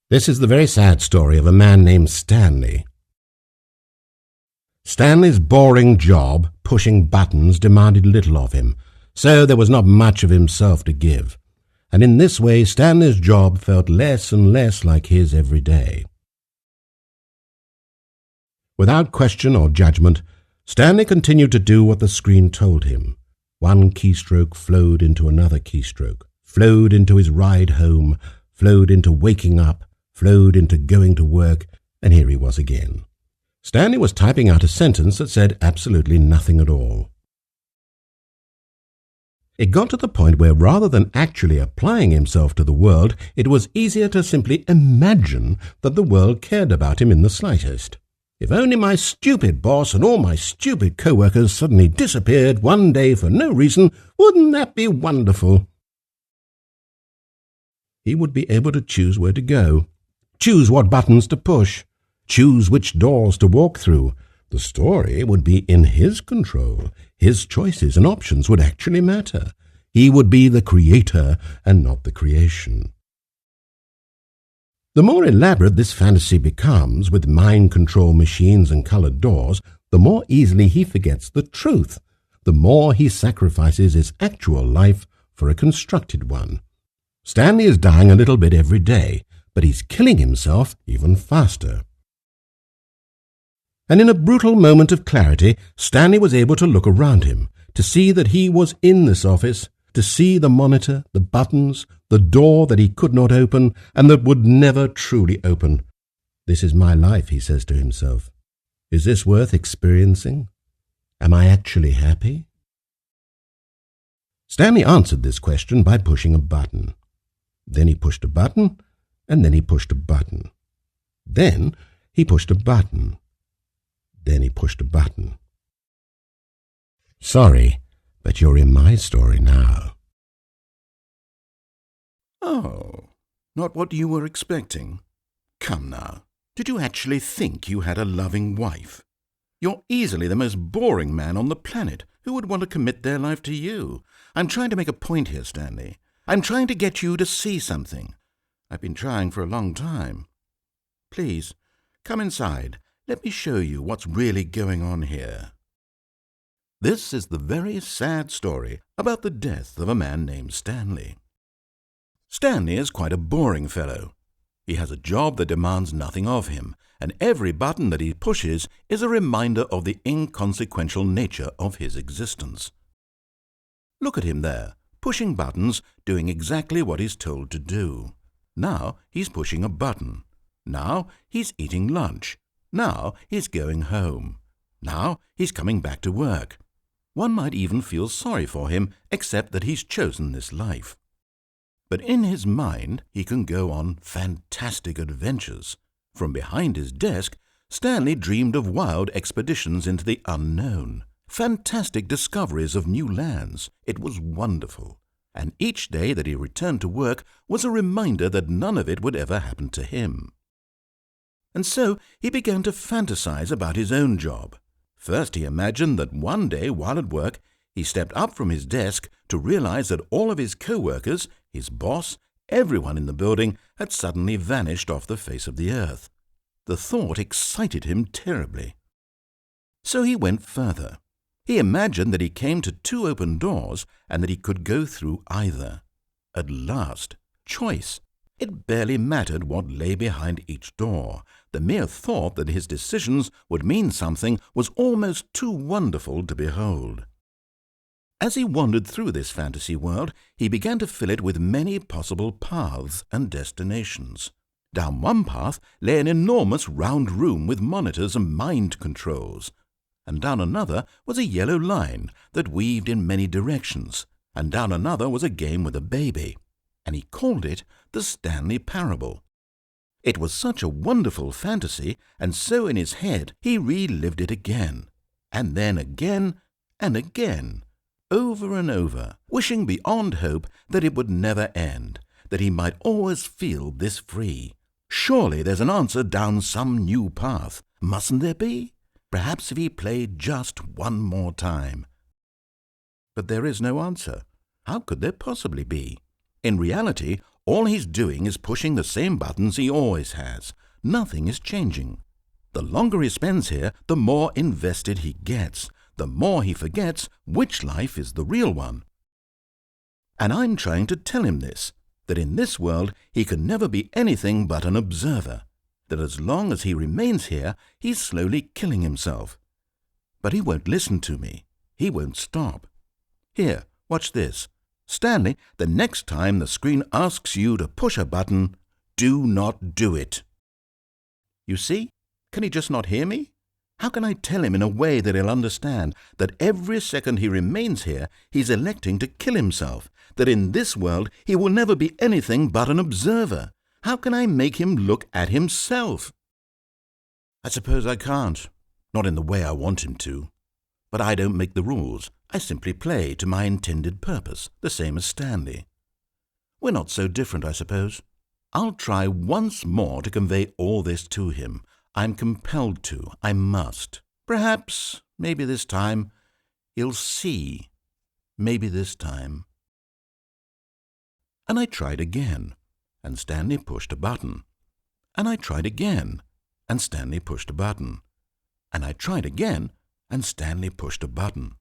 This is the very sad story of a man named Stanley. Stanley's boring job, pushing buttons, demanded little of him, so there was not much of himself to give. And in this way Stanley's job felt less and less like his every day. Without question or judgment, Stanley continued to do what the screen told him. One keystroke flowed into another keystroke, flowed into his ride home, flowed into waking up, flowed into going to work, and here he was again. Stanley was typing out a sentence that said absolutely nothing at all. It got to the point where rather than actually applying himself to the world, it was easier to simply imagine that the world cared about him in the slightest. If only my stupid boss and all my stupid co-workers suddenly disappeared one day for no reason, wouldn't that be wonderful? He would be able to choose where to go, choose what buttons to push, choose which doors to walk through. The story would be in his control. His choices and options would actually matter. He would be the creator and not the creation. The more elaborate this fantasy becomes, with mind control machines and colored doors, the more easily he forgets the truth, the more he sacrifices his actual life for a constructed one. Stanley is dying a little bit every day, but he's killing himself even faster. And in a brutal moment of clarity, Stanley was able to look around him, to see that he was in this office, to see the monitor, the buttons, the door that he could not open and that would never truly open. This is my life, he says to himself. Is this worth experiencing? Am I actually happy? Stanley answered this question by pushing a button. Then he pushed a button, and then he pushed a button. Then he pushed a button. Then he pushed a button. Sorry, but you're in my story now. Oh, not what you were expecting. Come now, did you actually think you had a loving wife? You're easily the most boring man on the planet. Who would want to commit their life to you? I'm trying to make a point here, Stanley. I'm trying to get you to see something. I've been trying for a long time. Please, come inside. Let me show you what's really going on here. This is the very sad story about the death of a man named Stanley. Stanley is quite a boring fellow. He has a job that demands nothing of him, and every button that he pushes is a reminder of the inconsequential nature of his existence. Look at him there, pushing buttons, doing exactly what he's told to do. Now he's pushing a button. Now he's eating lunch. Now he's going home. Now he's coming back to work. One might even feel sorry for him, except that he's chosen this life. But in his mind he can go on fantastic adventures. From behind his desk, Stanley dreamed of wild expeditions into the unknown, fantastic discoveries of new lands. It was wonderful. And each day that he returned to work was a reminder that none of it would ever happen to him. And so he began to fantasize about his own job. First he imagined that one day while at work, he stepped up from his desk to realize that all of his co-workers, his boss, everyone in the building had suddenly vanished off the face of the earth. The thought excited him terribly. So he went further. He imagined that he came to two open doors and that he could go through either. At last, choice. It barely mattered what lay behind each door. The mere thought that his decisions would mean something was almost too wonderful to behold. As he wandered through this fantasy world, he began to fill it with many possible paths and destinations. Down one path lay an enormous round room with monitors and mind controls, and down another was a yellow line that weaved in many directions, and down another was a game with a baby, and he called it the Stanley Parable. It was such a wonderful fantasy, and so in his head he relived it again, and then again and again, over and over, wishing beyond hope that it would never end, that he might always feel this free. Surely there's an answer down some new path, mustn't there be? Perhaps if he played just one more time. But there is no answer. How could there possibly be? In reality, All he's doing is pushing the same buttons he always has. Nothing is changing. The longer he spends here, the more invested he gets, the more he forgets which life is the real one. And I'm trying to tell him this, that in this world he can never be anything but an observer, that as long as he remains here, he's slowly killing himself. But he won't listen to me. He won't stop. Here, watch this. Stanley, the next time the screen asks you to push a button, do not do it. You see? Can he just not hear me? How can I tell him in a way that he'll understand that every second he remains here, he's electing to kill himself, that in this world he will never be anything but an observer? How can I make him look at himself? I suppose I can't, not in the way I want him to. But I don't make the rules. I simply play to my intended purpose, the same as Stanley. We're not so different, I suppose. I'll try once more to convey all this to him. I'm compelled to. I must. Perhaps, maybe this time, he'll see. Maybe this time. And I tried again, and Stanley pushed a button. And I tried again, and Stanley pushed a button. And I tried again, and Stanley pushed a button.